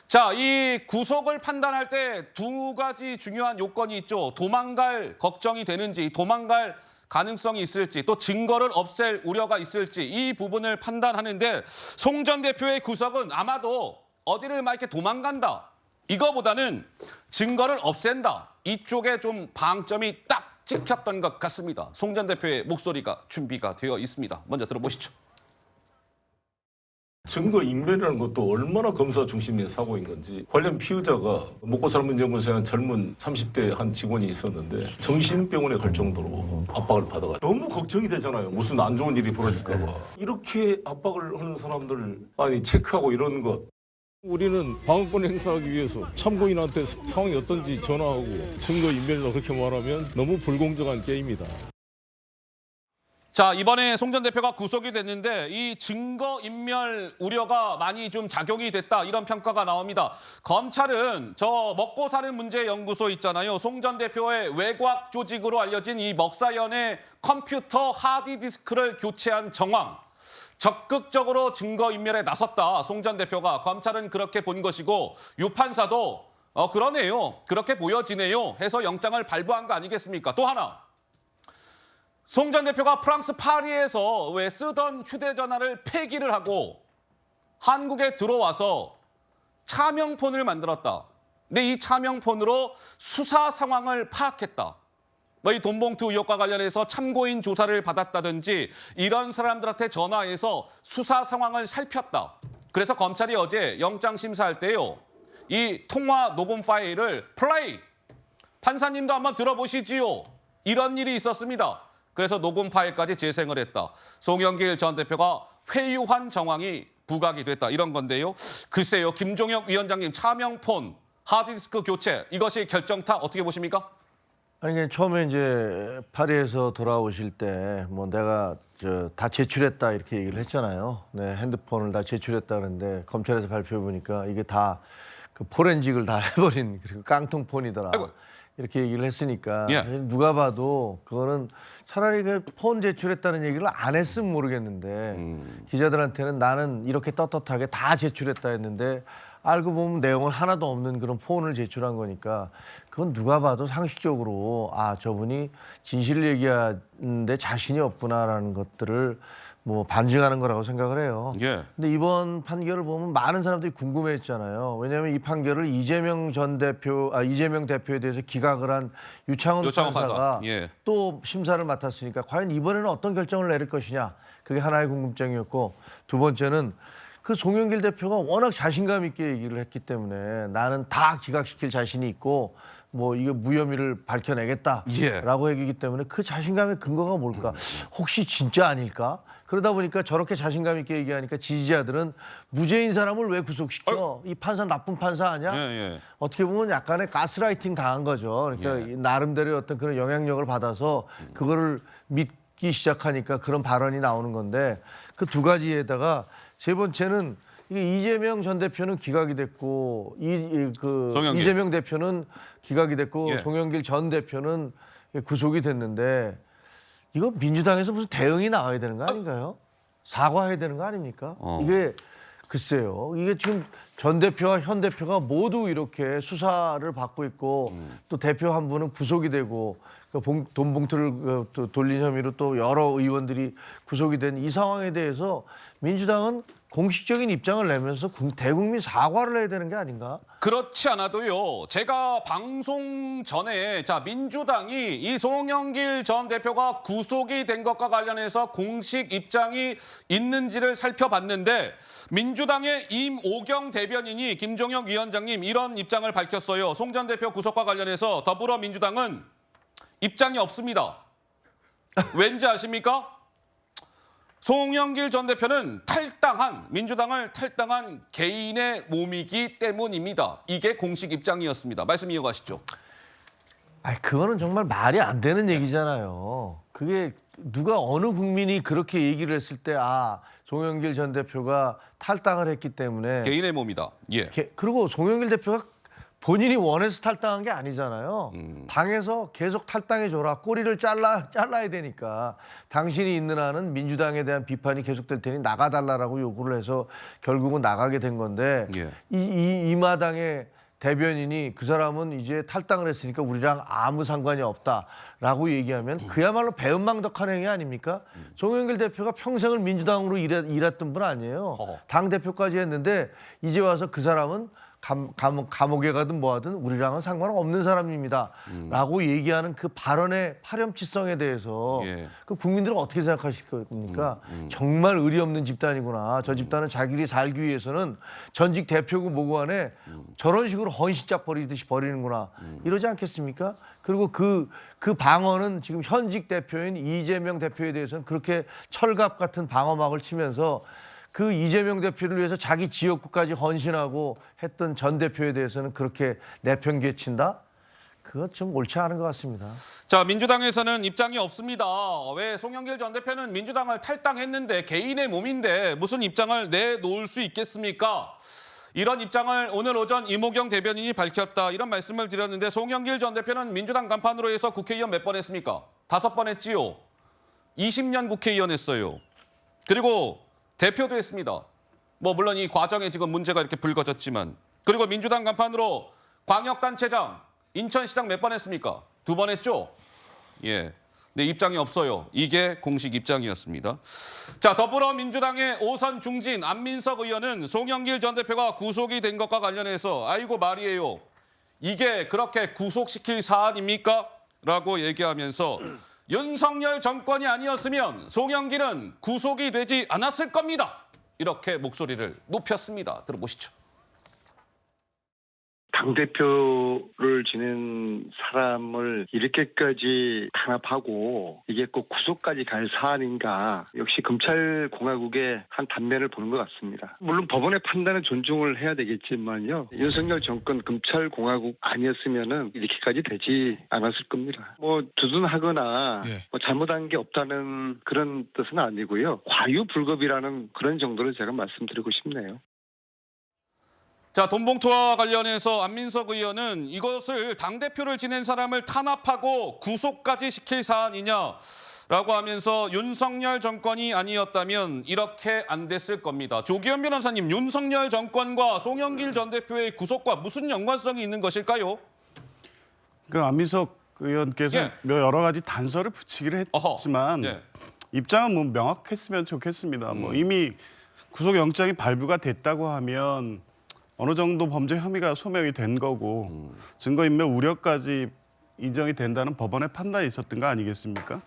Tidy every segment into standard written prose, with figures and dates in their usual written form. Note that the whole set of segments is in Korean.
자, 이 구속을 판단할 때 두 가지 중요한 요건이 있죠. 도망갈 걱정이 되는지, 도망갈 가능성이 있을지, 또 증거를 없앨 우려가 있을지 이 부분을 판단하는데 송 전 대표의 구속은 아마도 어디를 막 이렇게 도망간다. 이거보다는 증거를 없앤다. 이쪽에 좀 방점이 딱 찍혔던 것 같습니다. 송 전 대표의 목소리가 준비가 되어 있습니다. 먼저 들어보시죠. 증거 인멸이라는 것도 얼마나 검사 중심의 사고인 건지 관련 피의자가 먹고 살면 연구소에 한 젊은 30대 한 직원이 있었는데 정신병원에 갈 정도로 압박을 받아가 너무 걱정이 되잖아요. 무슨 안 좋은 일이 벌어질까 봐. 이렇게 압박을 하는 사람들 아니 체크하고 이런 것. 우리는 방어권 행사하기 위해서 참고인한테 상황이 어떤지 전화하고 증거 인멸이라 그렇게 말하면 너무 불공정한 게임이다. 자, 이번에 송 전 대표가 구속이 됐는데 이 증거인멸 우려가 많이 좀 작용이 됐다 이런 평가가 나옵니다. 검찰은 저 먹고 사는 문제 연구소 있잖아요. 송 전 대표의 외곽 조직으로 알려진 이 먹사연의 컴퓨터 하드디스크를 교체한 정황. 적극적으로 증거인멸에 나섰다. 송 전 대표가 검찰은 그렇게 본 것이고 유 판사도 그러네요. 그렇게 보여지네요. 해서 영장을 발부한 거 아니겠습니까? 또 하나. 송 전 대표가 프랑스 파리에서 왜 쓰던 휴대전화를 폐기를 하고 한국에 들어와서 차명폰을 만들었다. 근데 이 차명폰으로 수사 상황을 파악했다. 뭐 이 돈봉투 의혹과 관련해서 참고인 조사를 받았다든지 이런 사람들한테 전화해서 수사 상황을 살폈다. 그래서 검찰이 어제 영장 심사할 때요. 이 통화 녹음 파일을 플레이! 판사님도 한번 들어보시지요. 이런 일이 있었습니다. 그래서 녹음 파일까지 재생을 했다. 송영길 전 대표가 회유한 정황이 부각이 됐다. 이런 건데요. 글쎄요. 김종혁 위원장님 차명폰, 하드디스크 교체 이것이 결정타 어떻게 보십니까? 아니 처음에 이제 파리에서 돌아오실 때 뭐 내가 다 제출했다 이렇게 얘기를 했잖아요. 네, 핸드폰을 다 제출했다 그랬는데 검찰에서 발표해 보니까 이게 다 그 포렌식을 다 해버린 그리고 깡통폰이더라. 아이고. 이렇게 얘기를 했으니까 예. 누가 봐도 그거는 차라리 그 폰 제출했다는 얘기를 안 했으면 모르겠는데 기자들한테는 나는 이렇게 떳떳하게 다 제출했다 했는데 알고 보면 내용은 하나도 없는 그런 폰을 제출한 거니까 그건 누가 봐도 상식적으로 아 저분이 진실을 얘기하는데 자신이 없구나라는 것들을 뭐 반증하는 거라고 생각을 해요. 예. 근데 이번 판결을 보면 많은 사람들이 궁금해했잖아요. 왜냐하면 이 판결을 이재명 대표에 대해서 기각을 한 유창훈 판사가 예. 또 심사를 맡았으니까 과연 이번에는 어떤 결정을 내릴 것이냐. 그게 하나의 궁금증이었고 두 번째는 그 송영길 대표가 워낙 자신감 있게 얘기를 했기 때문에 나는 다 기각시킬 자신이 있고 뭐 이거 무혐의를 밝혀내겠다라고 얘기했기 때문에 그 자신감의 근거가 뭘까? 혹시 진짜 아닐까? 그러다 보니까 저렇게 자신감 있게 얘기하니까 지지자들은 무죄인 사람을 왜 구속시켜? 이 판사 나쁜 판사 아니야? 예. 어떻게 보면 약간의 가스라이팅 당한 거죠. 그러니까 나름대로의 어떤 그런 영향력을 받아서 그거를 믿기 시작하니까 그런 발언이 나오는 건데 그 두 가지에다가 세 번째는 이게 이재명 전 대표는 기각이 됐고 이재명 대표는 기각이 됐고 예. 송영길 전 대표는 구속이 됐는데 이거 민주당에서 무슨 대응이 나와야 되는 거 아닌가요? 사과해야 되는 거 아닙니까? 이게 글쎄요. 이게 지금 전 대표와 현 대표가 모두 이렇게 수사를 받고 있고 또 대표 한 분은 구속이 되고 돈 봉투를 돌린 혐의로 또 여러 의원들이 구속이 된 이 상황에 대해서 민주당은 공식적인 입장을 내면서 대국민 사과를 해야 되는 게 아닌가? 그렇지 않아도요. 제가 방송 전에 민주당이 이 송영길 전 대표가 구속이 된 것과 관련해서 공식 입장이 있는지를 살펴봤는데 민주당의 임오경 대변인이 김종혁 위원장님 이런 입장을 밝혔어요. 송 전 대표 구속과 관련해서 더불어민주당은 입장이 없습니다. 왠지 아십니까? 송영길 전 대표는 민주당을 탈당한 개인의 몸이기 때문입니다. 이게 공식 입장이었습니다. 말씀 이어가시죠. 그거는 정말 말이 안 되는 얘기잖아요. 그게 누가 어느 국민이 그렇게 얘기를 했을 때 송영길 전 대표가 탈당을 했기 때문에 개인의 몸이다. 예. 그리고 송영길 대표가 본인이 원해서 탈당한 게 아니잖아요. 당에서 계속 탈당해줘라. 꼬리를 잘라야 되니까. 당신이 있는 한은 민주당에 대한 비판이 계속될 테니 나가달라라고 요구를 해서 결국은 나가게 된 건데 예. 이 마당의 대변인이 그 사람은 이제 탈당을 했으니까 우리랑 아무 상관이 없다라고 얘기하면 그야말로 배은망덕한 행위 아닙니까? 송영길 대표가 평생을 민주당으로 일했던 분 아니에요. 당 대표까지 했는데 이제 와서 그 사람은 감옥에 가든 뭐하든 우리랑은 상관없는 사람입니다. 라고 얘기하는 그 발언의 파렴치성에 대해서 예. 그 국민들은 어떻게 생각하실 겁니까? 정말 의리 없는 집단이구나. 저 집단은 자기들이 살기 위해서는 전직 대표고 뭐고 안에 저런 식으로 헌신짝 버리듯이 버리는구나. 이러지 않겠습니까? 그리고 그 방어는 지금 현직 대표인 이재명 대표에 대해서는 그렇게 철갑 같은 방어막을 치면서 그 이재명 대표를 위해서 자기 지역구까지 헌신하고 했던 전 대표에 대해서는 그렇게 내팽개친다? 그건 좀 옳지 않은 것 같습니다. 자, 민주당에서는 입장이 없습니다. 왜 송영길 전 대표는 민주당을 탈당했는데 개인의 몸인데 무슨 입장을 내놓을 수 있겠습니까? 이런 입장을 오늘 오전 이모경 대변인이 밝혔다. 이런 말씀을 드렸는데 송영길 전 대표는 민주당 간판으로 해서 국회의원 몇 번 했습니까? 5번 했지요. 20년 국회의원 했어요. 그리고 대표도 했습니다. 뭐 물론 이 과정에 지금 문제가 이렇게 불거졌지만 그리고 민주당 간판으로 광역단체장, 인천시장 몇 번 했습니까? 2번 했죠? 예. 근데 입장이 없어요. 이게 공식 입장이었습니다. 자, 더불어민주당의 오선 중진 안민석 의원은 송영길 전 대표가 구속이 된 것과 관련해서 아이고 말이에요. 이게 그렇게 구속시킬 사안입니까? 라고 얘기하면서 윤석열 정권이 아니었으면 송영길은 구속이 되지 않았을 겁니다. 이렇게 목소리를 높였습니다. 들어보시죠. 당대표를 지낸 사람을 이렇게까지 탄압하고 이게 꼭 구속까지 갈 사안인가. 역시 검찰공화국의 한 단면을 보는 것 같습니다. 물론 법원의 판단은 존중을 해야 되겠지만요. 윤석열 정권 검찰공화국 아니었으면은 이렇게까지 되지 않았을 겁니다. 뭐 두둔하거나 뭐 잘못한 게 없다는 그런 뜻은 아니고요. 과유불급이라는 그런 정도로 제가 말씀드리고 싶네요. 자, 돈봉투와 관련해서 안민석 의원은 이것을 당대표를 지낸 사람을 탄압하고 구속까지 시킬 사안이냐라고 하면서 윤석열 정권이 아니었다면 이렇게 안 됐을 겁니다. 조기현 변호사님, 윤석열 정권과 송영길 전 대표의 구속과 무슨 연관성이 있는 것일까요? 그 안민석 의원께서 예. 여러 가지 단서를 붙이기를 했지만 예. 입장은 뭐 명확했으면 좋겠습니다. 뭐 이미 구속영장이 발부가 됐다고 하면 어느 정도 범죄 혐의가 소명이 된 거고 증거인멸 우려까지 인정이 된다는 법원의 판단이 있었던 거 아니겠습니까?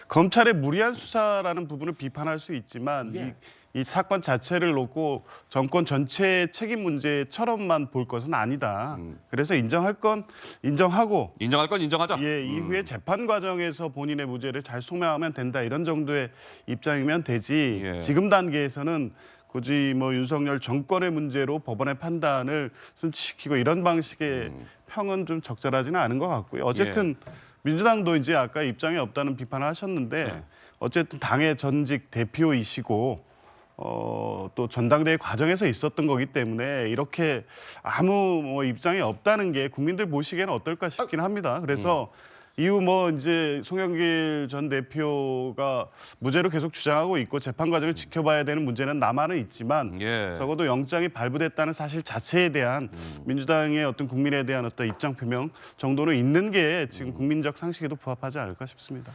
검찰의 무리한 수사라는 부분을 비판할 수 있지만 이 사건 자체를 놓고 정권 전체의 책임 문제처럼만 볼 것은 아니다. 그래서 인정할 건 인정하고 인정할 건 인정하자. 예, 이후에 재판 과정에서 본인의 무죄를 잘 소명하면 된다. 이런 정도의 입장이면 되지. 예. 지금 단계에서는 굳이 뭐 윤석열 정권의 문제로 법원의 판단을 순치시키고 이런 방식의 평은 좀 적절하지는 않은 것 같고요. 어쨌든 민주당도 이제 아까 입장이 없다는 비판을 하셨는데 어쨌든 당의 전직 대표이시고 또 전당대회 과정에서 있었던 거기 때문에 이렇게 아무 뭐 입장이 없다는 게 국민들 보시기에는 어떨까 싶긴 합니다. 그래서 이후 뭐 이제 송영길 전 대표가 무죄로 계속 주장하고 있고 재판 과정을 지켜봐야 되는 문제는 남아는 있지만 적어도 영장이 발부됐다는 사실 자체에 대한 민주당의 어떤 국민에 대한 어떤 입장 표명 정도는 있는 게 지금 국민적 상식에도 부합하지 않을까 싶습니다.